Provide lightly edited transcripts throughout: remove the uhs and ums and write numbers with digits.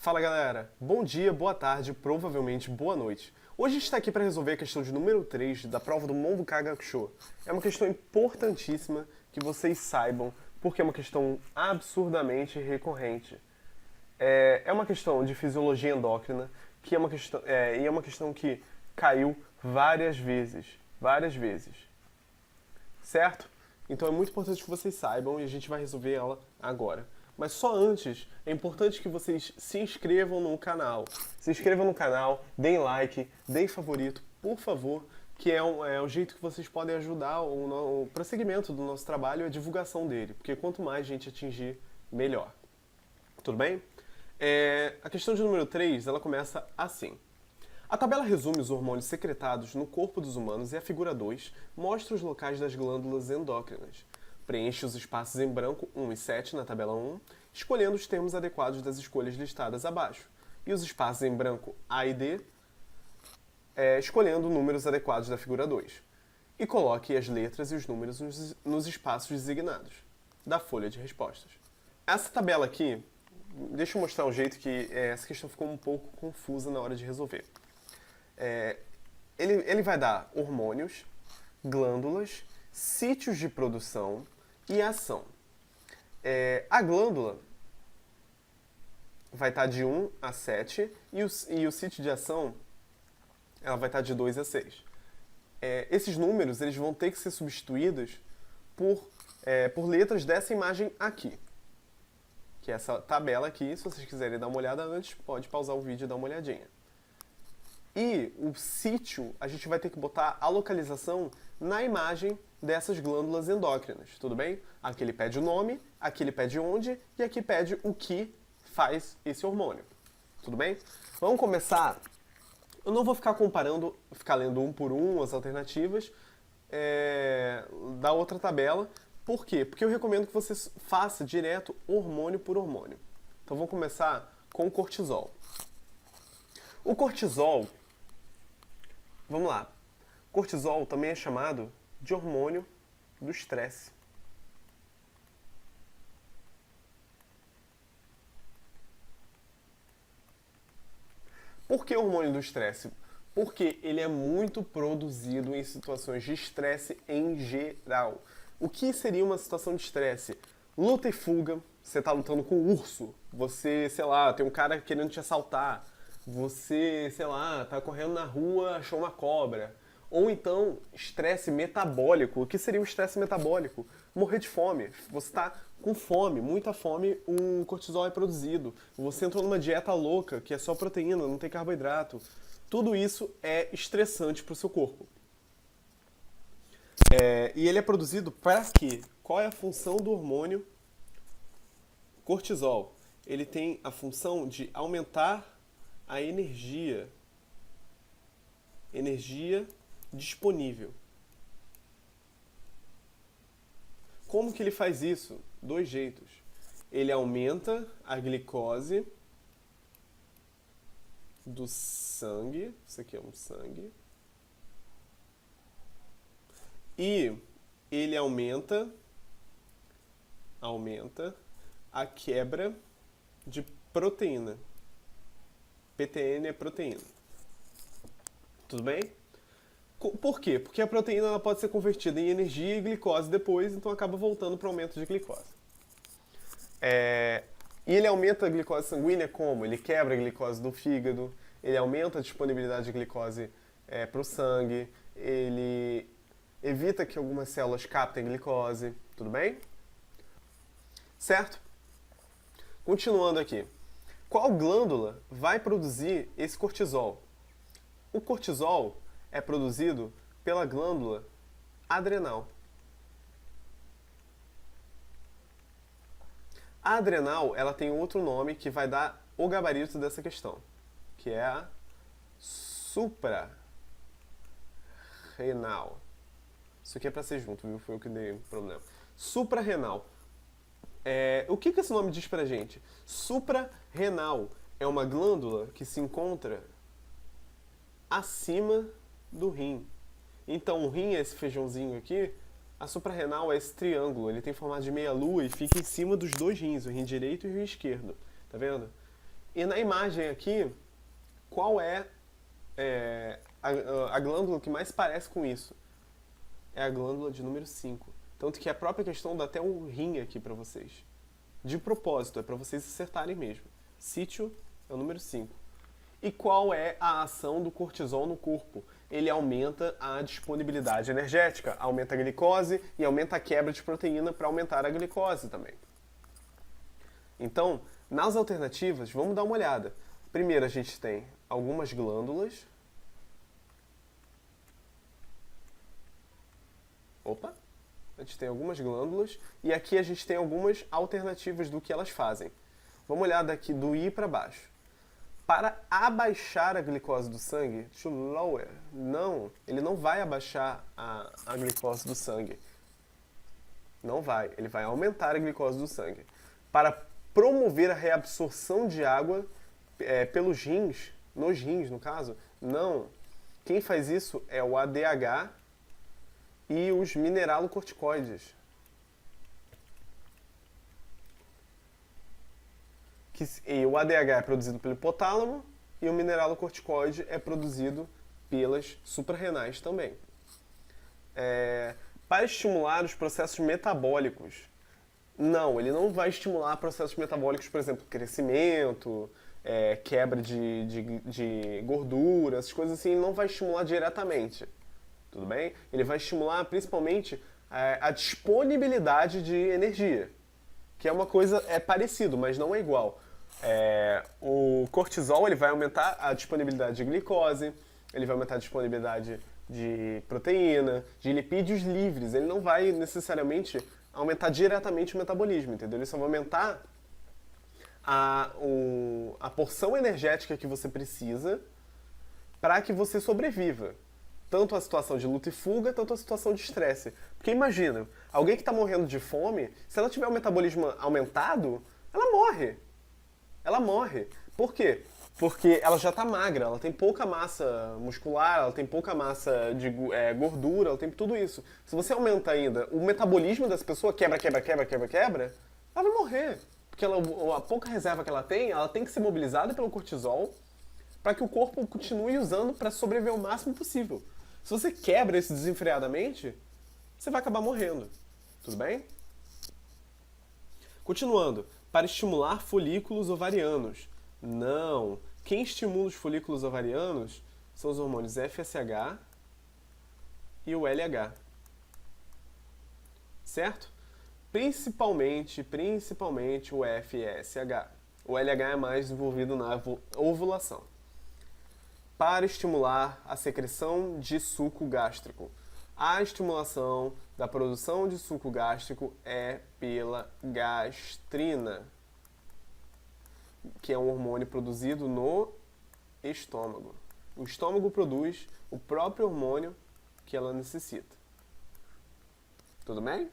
Fala galera, bom dia, boa tarde, provavelmente boa noite. Hoje a gente está aqui para resolver a questão de número 3 da prova do Monbuka Gakusho. É uma questão importantíssima que vocês saibam, porque é uma questão absurdamente recorrente. É uma questão de fisiologia endócrina, que é uma questão que caiu várias vezes, certo? Então é muito importante que vocês saibam e a gente vai resolver ela agora. Mas só antes, é importante que vocês se inscrevam no canal. Se inscrevam no canal, deem like, deem favorito, por favor, que é o jeito que vocês podem ajudar o prosseguimento do nosso trabalho e a divulgação dele. Porque quanto mais gente atingir, melhor. Tudo bem? A questão de número 3, ela começa assim. A tabela resume os hormônios secretados no corpo dos humanos e a figura 2 mostra os locais das glândulas endócrinas. Preenche os espaços em branco 1 e 7 na tabela 1, escolhendo os termos adequados das escolhas listadas abaixo, e os espaços em branco A e D, escolhendo números adequados da figura 2. E coloque as letras e os números nos espaços designados da folha de respostas. Essa tabela aqui, deixa eu mostrar um jeito que essa questão ficou um pouco confusa na hora de resolver. Ele vai dar hormônios, glândulas, sítios de produção e ação. A glândula vai estar de 1 a 7 e o sítio de ação ela vai estar de 2 a 6. Esses números eles vão ter que ser substituídos por letras dessa imagem aqui. Que é essa tabela aqui. Se vocês quiserem dar uma olhada antes, pode pausar o vídeo e dar uma olhadinha. E o sítio, a gente vai ter que botar a localização na imagem dessas glândulas endócrinas, tudo bem? Aqui ele pede o nome, aqui ele pede onde e aqui pede o que faz esse hormônio, tudo bem? Vamos começar. Eu não vou ficar lendo um por um as alternativas da outra tabela. Por quê? Porque eu recomendo que você faça direto hormônio por hormônio. Então vamos começar com o cortisol. O cortisol, vamos lá. Cortisol também é chamado de hormônio do estresse. Por que hormônio do estresse? Porque ele é muito produzido em situações de estresse em geral. O que seria uma situação de estresse? Luta e fuga. Você está lutando com um urso. Você, sei lá, tem um cara querendo te assaltar. Você, sei lá, tá correndo na rua, achou uma cobra. Ou então, estresse metabólico. O que seria o estresse metabólico? Morrer de fome. Você está com fome, muita fome, o cortisol é produzido. Você entrou numa dieta louca, que é só proteína, não tem carboidrato. Tudo isso é estressante para o seu corpo. E ele é produzido para quê? Qual é a função do hormônio cortisol? Ele tem a função de aumentar a energia disponível. Como que ele faz isso? 2 jeitos. Ele aumenta a glicose do sangue, isso aqui é um sangue, e ele aumenta a quebra de proteína. PTN é proteína. Tudo bem? Por quê? Porque a proteína ela pode ser convertida em energia e glicose depois, então acaba voltando para o aumento de glicose. E ele aumenta a glicose sanguínea como? Ele quebra a glicose do fígado, ele aumenta a disponibilidade de glicose para o sangue, ele evita que algumas células captem glicose, tudo bem? Certo? Continuando aqui. Qual glândula vai produzir esse cortisol? O cortisol é produzido pela glândula adrenal. A adrenal, ela tem outro nome que vai dar o gabarito dessa questão, que é a suprarrenal. Isso aqui é para ser junto, viu? Foi eu que dei problema. Suprarrenal. O que esse nome diz pra gente? Suprarrenal é uma glândula que se encontra acima do rim. Então o rim é esse feijãozinho aqui, a suprarrenal é esse triângulo, ele tem formato de meia-lua e fica em cima dos 2 rins, o rim direito e o rim esquerdo, tá vendo? E na imagem aqui, qual é, a glândula que mais parece com isso? É a glândula de número 5. Tanto que a própria questão dá até um rim aqui para vocês. De propósito, é para vocês acertarem mesmo. Sítio é o número 5. E qual é a ação do cortisol no corpo? Ele aumenta a disponibilidade energética, aumenta a glicose e aumenta a quebra de proteína para aumentar a glicose também. Então, nas alternativas, vamos dar uma olhada. Primeiro a gente tem algumas glândulas. Opa! A gente tem algumas glândulas e aqui a gente tem algumas alternativas do que elas fazem. Vamos olhar daqui do I para baixo. Para abaixar a glicose do sangue, to lower, não, ele não vai abaixar a glicose do sangue. Não vai, ele vai aumentar a glicose do sangue. Para promover a reabsorção de água pelos rins, nos rins no caso, não. Quem faz isso é o ADH e os mineralocorticoides. E o ADH é produzido pelo hipotálamo e o mineralocorticoide é produzido pelas suprarrenais também. Para estimular os processos metabólicos, não, ele não vai estimular processos metabólicos, por exemplo, crescimento, quebra de gordura, essas coisas assim, ele não vai estimular diretamente, tudo bem? Ele vai estimular principalmente a disponibilidade de energia, que é uma coisa parecido, mas não é igual. O cortisol ele vai aumentar a disponibilidade de glicose, ele vai aumentar a disponibilidade de proteína, de lipídios livres. Ele não vai necessariamente aumentar diretamente o metabolismo, entendeu? Ele só vai aumentar a porção energética que você precisa para que você sobreviva. Tanto a situação de luta e fuga, tanto a situação de estresse. Porque imagina, alguém que está morrendo de fome, se ela tiver o metabolismo aumentado, ela morre. Ela morre. Por quê? Porque ela já está magra, ela tem pouca massa muscular, ela tem pouca massa de gordura, ela tem tudo isso. Se você aumenta ainda o metabolismo dessa pessoa, quebra, ela vai morrer. Porque a pouca reserva que ela tem que ser mobilizada pelo cortisol para que o corpo continue usando para sobreviver o máximo possível. Se você quebra isso desenfreadamente, você vai acabar morrendo. Tudo bem? Continuando. Para estimular folículos ovarianos. Não. Quem estimula os folículos ovarianos são os hormônios FSH e o LH. Certo? Principalmente o FSH. O LH é mais desenvolvido na ovulação. Para estimular a secreção de suco gástrico. A estimulação da produção de suco gástrico é pela gastrina, que é um hormônio produzido no estômago. O estômago produz o próprio hormônio que ela necessita. Tudo bem?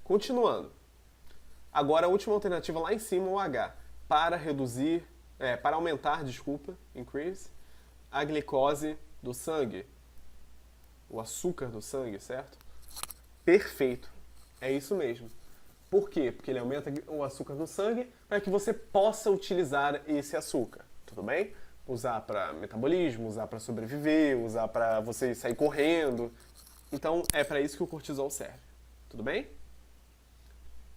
Continuando. Agora a última alternativa lá em cima, o H. Para aumentar, increase, a glicose do sangue. O açúcar do sangue, certo? Perfeito. É isso mesmo. Por quê? Porque ele aumenta o açúcar no sangue para que você possa utilizar esse açúcar. Tudo bem? Usar para metabolismo, usar para sobreviver, usar para você sair correndo. Então é para isso que o cortisol serve. Tudo bem?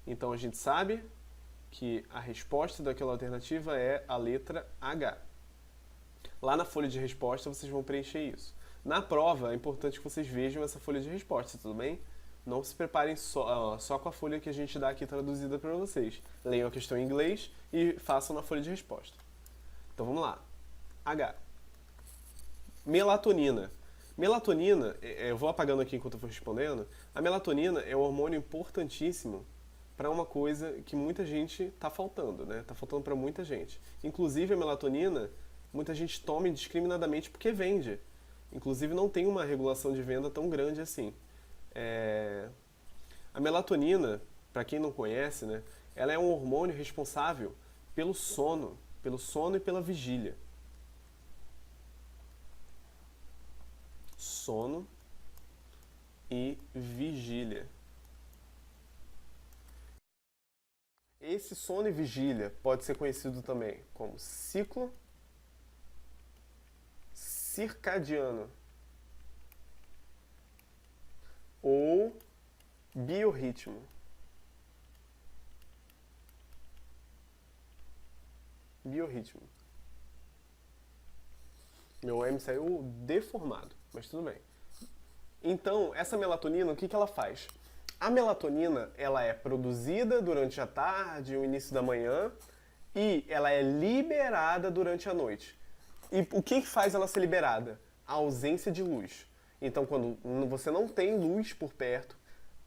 Então a gente sabe que a resposta daquela alternativa é a letra H. Lá na folha de resposta vocês vão preencher isso. Na prova é importante que vocês vejam essa folha de resposta, tudo bem? Não se preparem só com a folha que a gente dá aqui traduzida para vocês. Leiam a questão em inglês e façam na folha de resposta. Então vamos lá. H. Melatonina. Melatonina, eu vou apagando aqui enquanto eu for respondendo. A melatonina é um hormônio importantíssimo para uma coisa que muita gente está faltando, né? Está faltando para muita gente. Inclusive a melatonina, muita gente toma indiscriminadamente porque vende. Inclusive não tem uma regulação de venda tão grande assim. A melatonina, para quem não conhece, né, ela é um hormônio responsável pelo sono e pela vigília. Sono e vigília. esse sono e vigília pode ser conhecido também como ciclo circadiano ou biorritmo. Biorritmo. Meu M saiu deformado, mas tudo bem. Então, essa melatonina, o que ela faz? A melatonina, ela é produzida durante a tarde, o início da manhã, e ela é liberada durante a noite. E o que faz ela ser liberada? A ausência de luz. Então, quando você não tem luz por perto,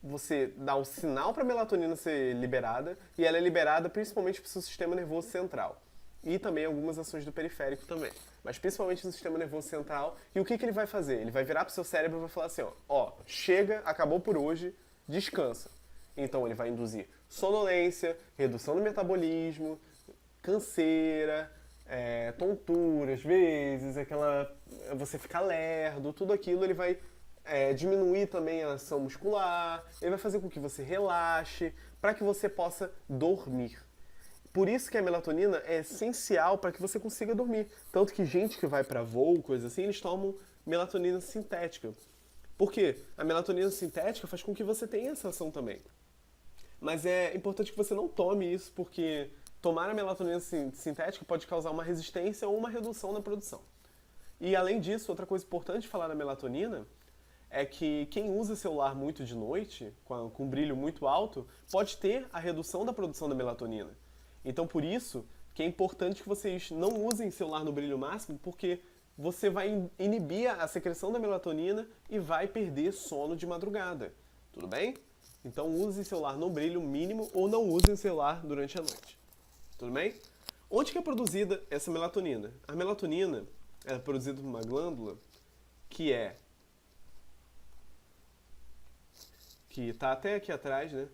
você dá o sinal para a melatonina ser liberada, e ela é liberada principalmente para o seu sistema nervoso central. E também algumas ações do periférico também. Mas principalmente no sistema nervoso central. E o que ele vai fazer? Ele vai virar para o seu cérebro e vai falar assim, ó, chega, acabou por hoje, descansa. Então ele vai induzir sonolência, redução do metabolismo, canseira, tontura, às vezes, você ficar lerdo, tudo aquilo ele vai diminuir também a ação muscular, ele vai fazer com que você relaxe, para que você possa dormir. Por isso que a melatonina é essencial para que você consiga dormir. Tanto que gente que vai para voo, coisa assim, eles tomam melatonina sintética. Por quê? A melatonina sintética faz com que você tenha essa ação também. Mas é importante que você não tome isso, porque tomar a melatonina sintética pode causar uma resistência ou uma redução na produção. E além disso, outra coisa importante de falar da melatonina é que quem usa celular muito de noite, com brilho muito alto, pode ter a redução da produção da melatonina. Então, por isso, que é importante que vocês não usem celular no brilho máximo, porque você vai inibir a secreção da melatonina e vai perder sono de madrugada. Tudo bem? Então, use celular no brilho mínimo ou não use o celular durante a noite. Tudo bem? Onde que é produzida essa melatonina? A melatonina é produzida por uma glândula que está até aqui atrás, né?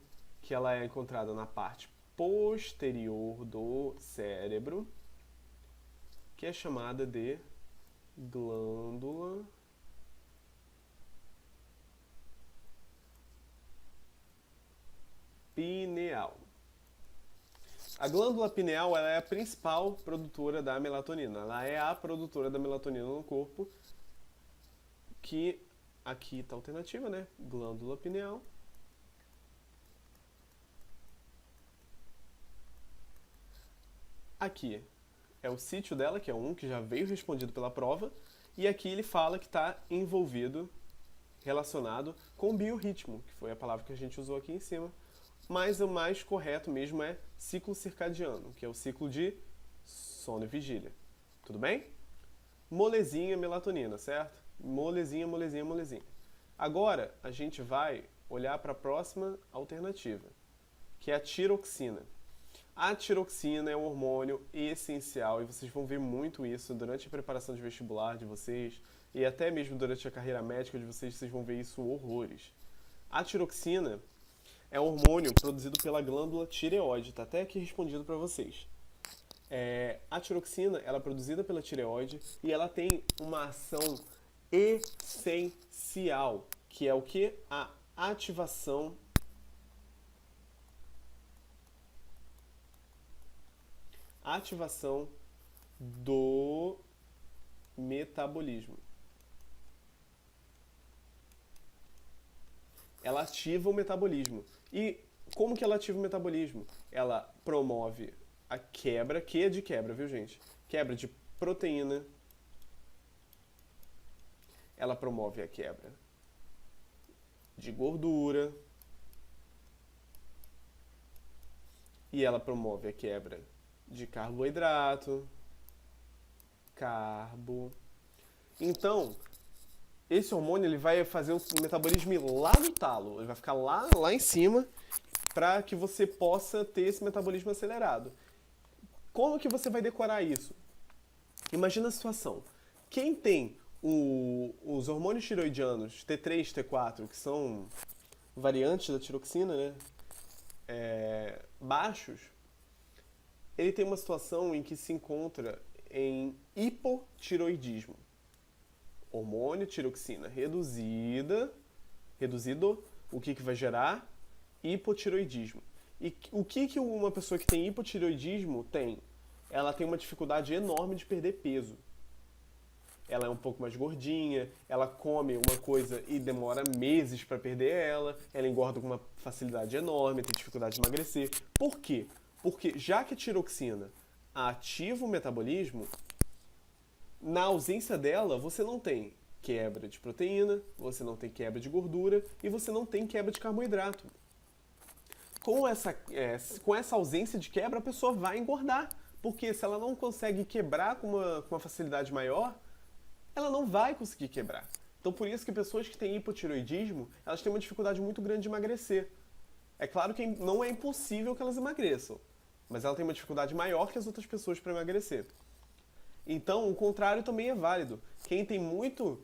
Que ela é encontrada na parte posterior do cérebro, que é chamada de glândula pineal. A glândula pineal ela é a principal produtora da melatonina. Ela é a produtora da melatonina no corpo, que aqui está a alternativa, né? Glândula pineal. Aqui é o sítio dela, que é um que já veio respondido pela prova, e aqui ele fala que está envolvido, relacionado com biorritmo, que foi a palavra que a gente usou aqui em cima, mas o mais correto mesmo é ciclo circadiano, que é o ciclo de sono e vigília. Tudo bem? Molezinha, melatonina, certo? Molezinha, molezinha, molezinha. Agora a gente vai olhar para a próxima alternativa, que é a tiroxina. A tiroxina é um hormônio essencial e vocês vão ver muito isso durante a preparação de vestibular de vocês e até mesmo durante a carreira médica de vocês vão ver isso horrores. A tiroxina é um hormônio produzido pela glândula tireoide, está até aqui respondido para vocês. A tiroxina ela é produzida pela tireoide e ela tem uma ação essencial, que é o que? A ativação do metabolismo. Ela ativa o metabolismo. E como que ela ativa o metabolismo? Ela promove a quebra, que é de quebra, viu, gente? Quebra de proteína. Ela promove a quebra de gordura. E ela promove a quebra de carboidrato, Então, esse hormônio ele vai fazer o metabolismo ir lá no talo, ele vai ficar lá em cima para que você possa ter esse metabolismo acelerado. Como que você vai decorar isso? Imagina a situação. Quem tem os hormônios tiroidianos T3, T4, que são variantes da tiroxina, né? Baixos, ele tem uma situação em que se encontra em hipotiroidismo. Hormônio tiroxina reduzido, o que vai gerar? Hipotiroidismo. E o que uma pessoa que tem hipotireoidismo tem? Ela tem uma dificuldade enorme de perder peso. Ela é um pouco mais gordinha, ela come uma coisa e demora meses para perder ela engorda com uma facilidade enorme, tem dificuldade de emagrecer. Por quê? Porque já que a tiroxina ativa o metabolismo, na ausência dela você não tem quebra de proteína, você não tem quebra de gordura e você não tem quebra de carboidrato. Com essa ausência de quebra, a pessoa vai engordar. Porque se ela não consegue quebrar com uma facilidade maior, ela não vai conseguir quebrar. Então por isso que pessoas que têm hipotireoidismo, elas têm uma dificuldade muito grande de emagrecer. É claro que não é impossível que elas emagreçam, mas ela tem uma dificuldade maior que as outras pessoas para emagrecer. Então o contrário também é válido. Quem tem muito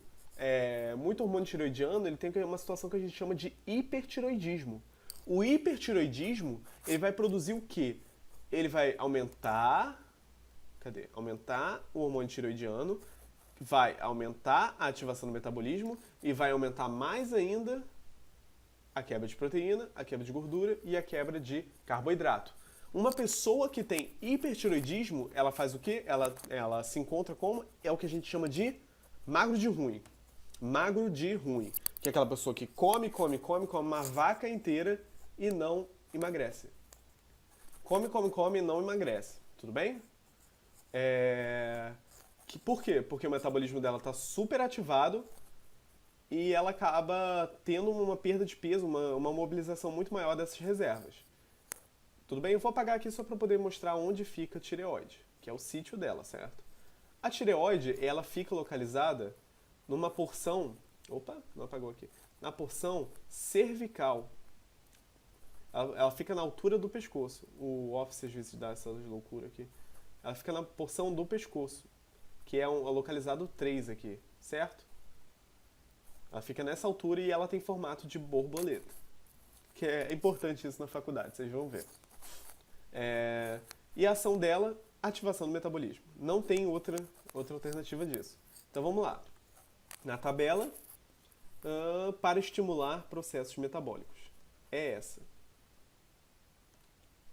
hormônio tireoidiano, ele tem uma situação que a gente chama de hipertireoidismo. O hipertireoidismo, ele vai produzir o quê? Ele vai aumentar o hormônio tireoidiano, vai aumentar a ativação do metabolismo e vai aumentar mais ainda a quebra de proteína, a quebra de gordura e a quebra de carboidrato. Uma pessoa que tem hipertireoidismo, ela faz o quê? Ela se encontra como? É o que a gente chama de magro de ruim. Magro de ruim. Que é aquela pessoa que come uma vaca inteira e não emagrece. Come e não emagrece. Tudo bem? Por quê? Porque o metabolismo dela está super ativado e ela acaba tendo uma perda de peso, uma mobilização muito maior dessas reservas. Tudo bem? Eu vou apagar aqui só para poder mostrar onde fica a tireoide, que é o sítio dela, certo? A tireoide, ela fica localizada numa porção... Opa, não apagou aqui. Na porção cervical. Ela fica na altura do pescoço. O Office às vezes dá essa loucura aqui. Ela fica na porção do pescoço, que é localizado 3 aqui, certo? Ela fica nessa altura e ela tem formato de borboleta. Que é importante isso na faculdade, vocês vão ver. E a ação dela, ativação do metabolismo. Não tem outra alternativa disso. Então vamos lá. Na tabela, para estimular processos metabólicos. É essa.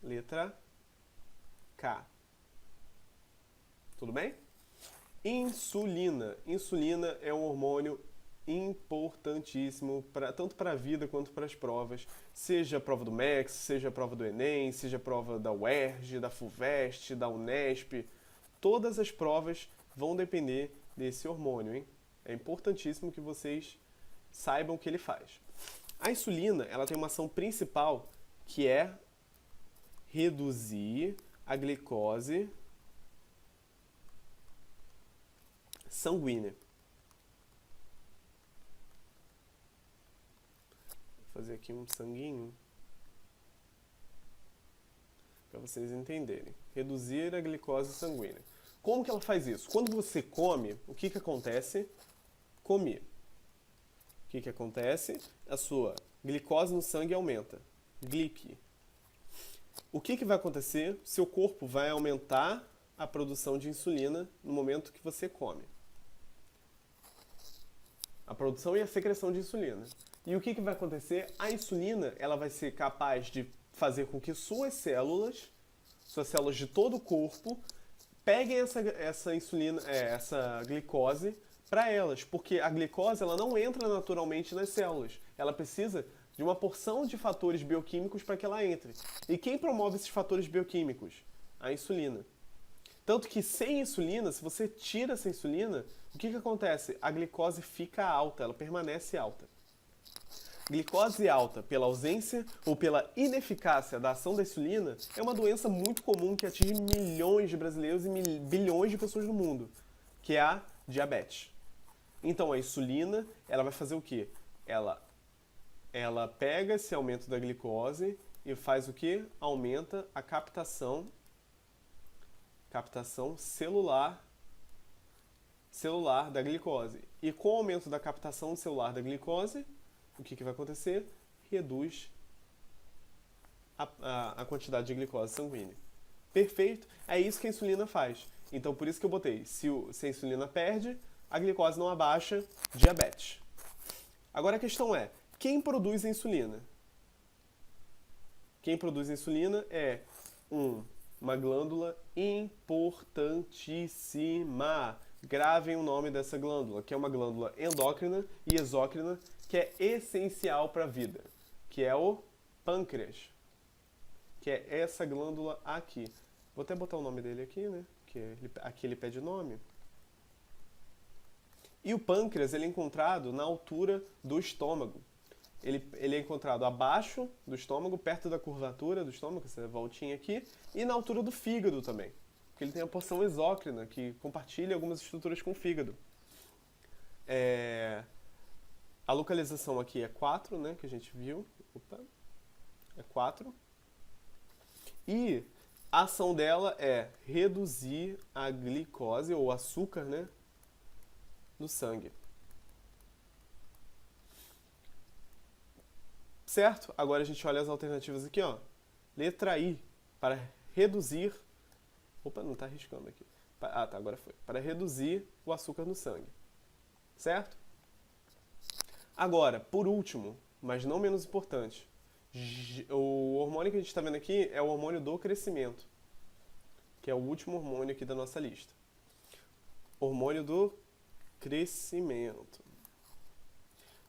Letra K. Tudo bem? Insulina. Insulina é um hormônio importantíssimo tanto para a vida quanto para as provas. Seja a prova do MEC, seja a prova do Enem, seja a prova da UERJ, da FUVEST, da Unesp. Todas as provas vão depender desse hormônio, hein? É importantíssimo que vocês saibam o que ele faz. A insulina, ela tem uma ação principal que é reduzir a glicose sanguínea. Vou fazer aqui um sanguinho para vocês entenderem. Reduzir a glicose sanguínea. Como que ela faz isso? Quando você come, o que acontece? Comer. O que acontece? A sua glicose no sangue aumenta. GLP. O que vai acontecer? Seu corpo vai aumentar a produção de insulina no momento que você come. A produção e a secreção de insulina. E o que vai acontecer? A insulina, ela vai ser capaz de fazer com que suas células de todo o corpo, peguem essa insulina, essa glicose para elas, porque a glicose ela não entra naturalmente nas células. Ela precisa de uma porção de fatores bioquímicos para que ela entre. E quem promove esses fatores bioquímicos? A insulina. Tanto que sem insulina, se você tira essa insulina, o que acontece? A glicose fica alta, ela permanece alta. Glicose alta pela ausência ou pela ineficácia da ação da insulina é uma doença muito comum que atinge milhões de brasileiros e bilhões de pessoas no mundo, que é a diabetes. Então a insulina, ela vai fazer o quê? Ela pega esse aumento da glicose e faz o quê? Aumenta a captação celular da glicose. E com o aumento da captação celular da glicose, o que vai acontecer? Reduz a quantidade de glicose sanguínea. Perfeito? É isso que a insulina faz. Então, por isso que eu botei, se a insulina perde, a glicose não abaixa, diabetes. Agora a questão é, quem produz a insulina? Quem produz insulina é uma glândula importantíssima. Gravem o nome dessa glândula, que é uma glândula endócrina e exócrina, que é essencial para a vida, que é o pâncreas, que é essa glândula aqui. Vou até botar o nome dele aqui, né? Que aqui ele pede nome. E o pâncreas ele é encontrado na altura do estômago. Ele é encontrado abaixo do estômago, perto da curvatura do estômago, essa voltinha aqui, e na altura do fígado também. Porque ele tem a porção exócrina, que compartilha algumas estruturas com o fígado. A localização aqui é 4, né, que a gente viu. Opa, é 4. E a ação dela é reduzir a glicose, ou açúcar, né, no sangue. Certo? Agora a gente olha as alternativas aqui, ó. Letra I, para reduzir... Opa, não está arriscando aqui. Ah, tá, agora foi. Para reduzir o açúcar no sangue. Certo? Agora, por último, mas não menos importante, o hormônio que a gente está vendo aqui é o hormônio do crescimento, que é o último hormônio aqui da nossa lista. Hormônio do crescimento.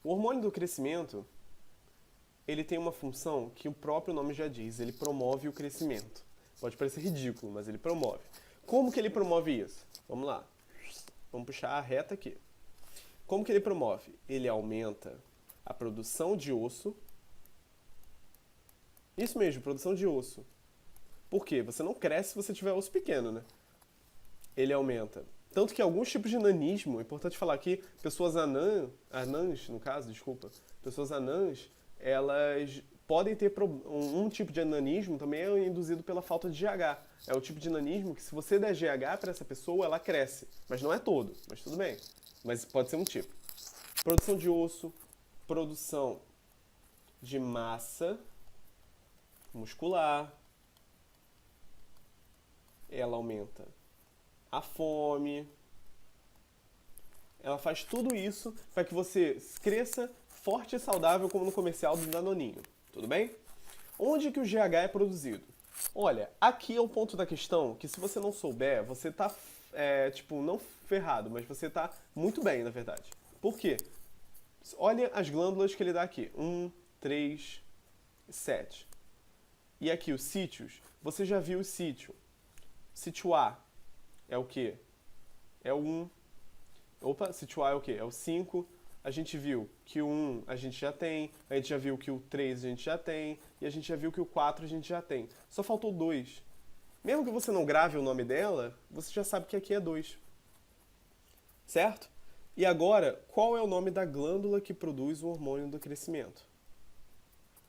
O hormônio do crescimento, ele tem uma função que o próprio nome já diz, ele promove o crescimento. Pode parecer ridículo, mas ele promove. Como que ele promove isso? Vamos lá. Vamos puxar a reta aqui. Como que ele promove? Ele aumenta a produção de osso. Isso mesmo, produção de osso. Por quê? Você não cresce se você tiver osso pequeno, né? Ele aumenta. Tanto que alguns tipos de nanismo, é importante falar aqui, pessoas anãs, no caso, desculpa, pessoas anãs, elas podem ter um tipo de ananismo, também é induzido pela falta de GH. É o tipo de ananismo que se você der GH para essa pessoa, ela cresce. Mas não é todo, mas tudo bem. Mas pode ser um tipo. Produção de osso, produção de massa muscular. Ela aumenta a fome. Ela faz tudo isso para que você cresça forte e saudável como no comercial do Danoninho. Tudo bem? Onde que o GH é produzido? Olha, aqui é o ponto da questão que se você não souber, você tá, não ferrado, mas você tá muito bem, na verdade. Por quê? Olha as glândulas que ele dá aqui. 1, 3, 7. E aqui os sítios. Você já viu o sítio. Sítio A é o quê? É o 1. Opa, sítio A é o quê? É o 5. A gente viu que o 1 a gente já tem, a gente já viu que o 3 a gente já tem, e a gente já viu que o 4 a gente já tem. Só faltou 2. Mesmo que você não grave o nome dela, você já sabe que aqui é 2. Certo? E agora, qual é o nome da glândula que produz o hormônio do crescimento?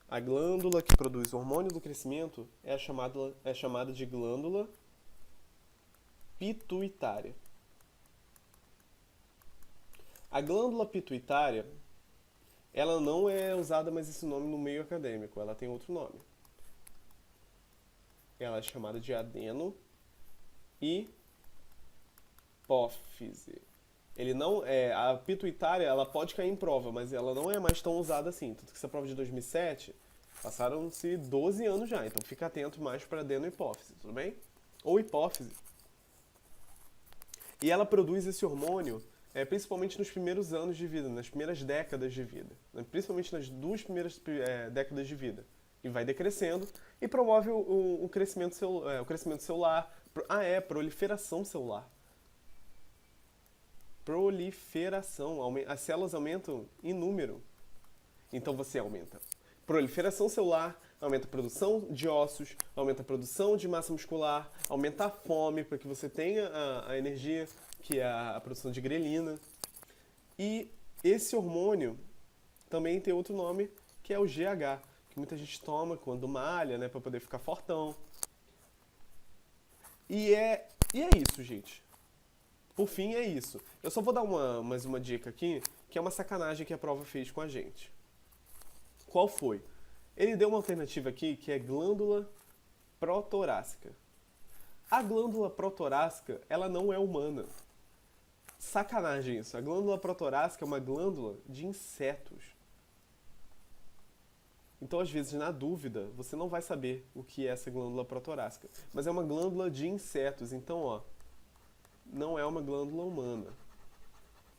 A glândula que produz o hormônio do crescimento é chamada de glândula pituitária. A glândula pituitária, ela não é usada mais esse nome no meio acadêmico, ela tem outro nome. Ela é chamada de adenohipófise. A pituitária, ela pode cair em prova, mas ela não é mais tão usada assim. Tanto que essa prova de 2007, passaram-se 12 anos já, então fica atento mais para adenohipófise, tudo bem? Ou hipófise. E ela produz esse hormônio principalmente nos primeiros anos de vida, nas primeiras décadas de vida. Principalmente nas 2 primeiras décadas de vida. E vai decrescendo e promove o crescimento celular. Proliferação celular. Proliferação. As células aumentam em número. Então você aumenta proliferação celular, aumenta a produção de ossos, aumenta a produção de massa muscular, aumenta a fome para que você tenha a energia, que é a produção de grelina. E esse hormônio também tem outro nome, que é o GH, que muita gente toma quando malha, né, para poder ficar fortão. E é isso, gente. Por fim, é isso. Eu só vou dar mais uma dica aqui, que é uma sacanagem que a prova fez com a gente. Qual foi? Ele deu uma alternativa aqui, que é glândula protorácica. A glândula protorácica, ela não é humana. Sacanagem isso. A glândula protorácica é uma glândula de insetos. Então, às vezes, na dúvida, você não vai saber o que é essa glândula protorácica. Mas é uma glândula de insetos, então, ó, não é uma glândula humana.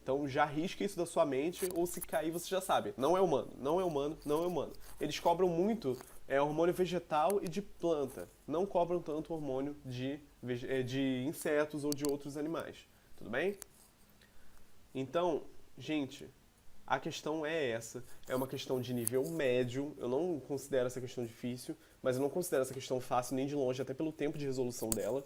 Então já risca isso da sua mente, ou se cair você já sabe. Não é humano, não é humano, não é humano. Eles cobram muito hormônio vegetal e de planta. Não cobram tanto hormônio de insetos ou de outros animais. Tudo bem? Então, gente, a questão é essa. É uma questão de nível médio. Eu não considero essa questão difícil, mas eu não considero essa questão fácil nem de longe, até pelo tempo de resolução dela.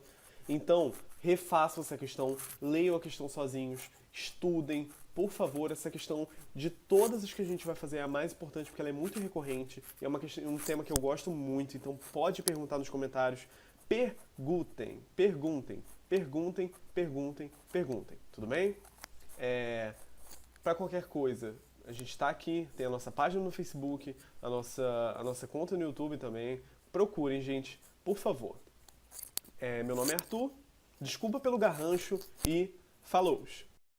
Então, refaçam essa questão, leiam a questão sozinhos, estudem, por favor, essa questão de todas as que a gente vai fazer é a mais importante, porque ela é muito recorrente, e é um tema que eu gosto muito, então pode perguntar nos comentários. Perguntem, perguntem, perguntem, perguntem, perguntem, tudo bem? Para qualquer coisa, a gente está aqui, tem a nossa página no Facebook, a nossa conta no YouTube também. Procurem, gente, por favor. Meu nome é Arthur, desculpa pelo garrancho e falou!